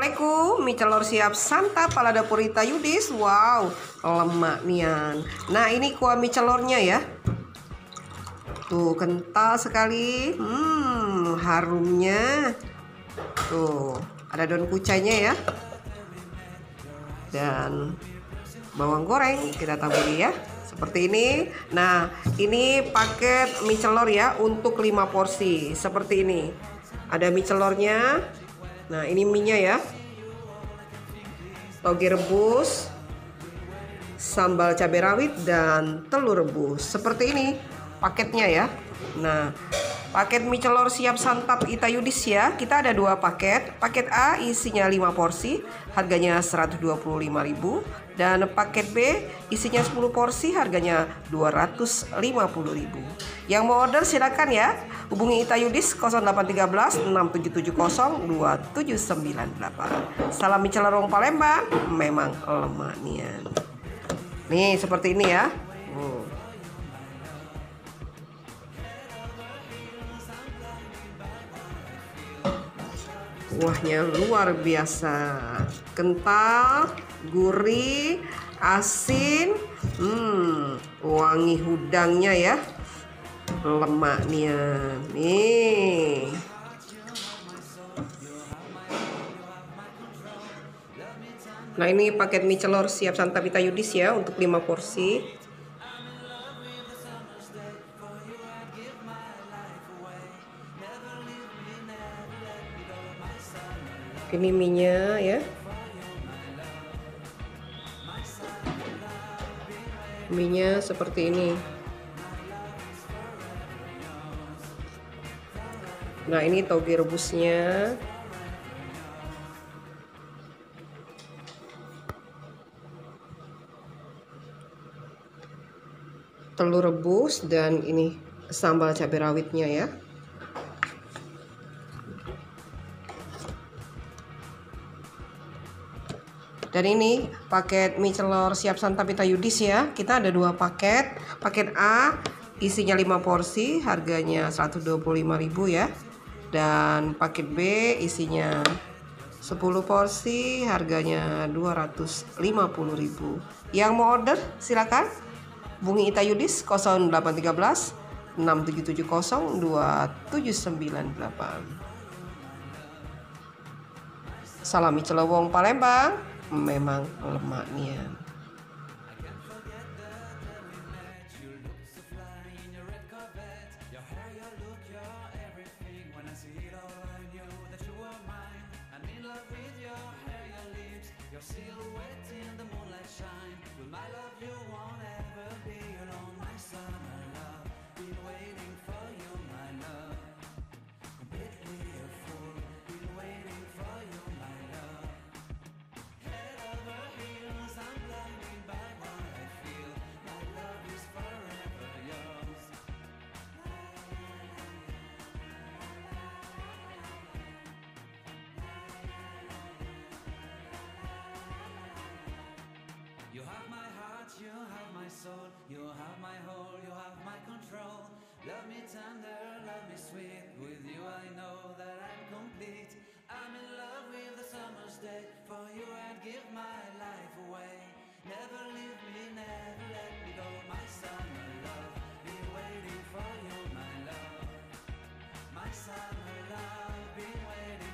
Assalamualaikum, mie celor siap santap ala dapur Ita Yudis. Wow, lemak nian. Nah, ini kuah mie celornya ya. Tuh, kental sekali. Harumnya. Tuh, ada daun kucainya ya. Dan bawang goreng kita taburi ya. Seperti ini. Nah, ini paket mie celor ya untuk 5 porsi. Seperti ini. Ada mie celornya. Nah, ini mie-nya ya. Toge rebus, sambal cabai rawit dan telur rebus. Seperti ini paketnya ya. Nah, paket mie celor siap santap Ita Yudis ya. Kita ada 2 paket. Paket A isinya 5 porsi, harganya 125.000, dan paket B isinya 10 porsi, harganya 250.000. Yang mau order silakan ya. Hubungi Ita Yudis 0813 6770 2798. Salam mie celor wong Palembang, memang lemak nian. Nih seperti ini ya. Kuahnya luar biasa, kental, gurih, asin, wangi udangnya ya, lemaknya nih. Nah, ini paket mie celor siap santap Ita Yudis ya untuk 5 porsi. Ini mie-nya ya. Mie-nya seperti ini. Nah, ini toge rebusnya. Telur rebus dan ini sambal cabai rawitnya ya. Dan ini paket mie celor siap santap Ita Yudis ya. Kita ada 2 paket. Paket A isinya 5 porsi, harganya 125.000 ya. Dan paket B isinya 10 porsi, harganya 250.000. Yang mau order silakan hubungi Ita Yudis 0813 6770 2798. Salam mie celor wong Palembang, memang lemak nian. You have my heart, you have my soul, you have my whole, you have my control. Love me tender, love me sweet, with you I know that I'm complete. I'm in love with the summer's day, for you I'd give my life away. Never leave me, never let me go, my summer love, been waiting for you, my love. My summer love, been waiting.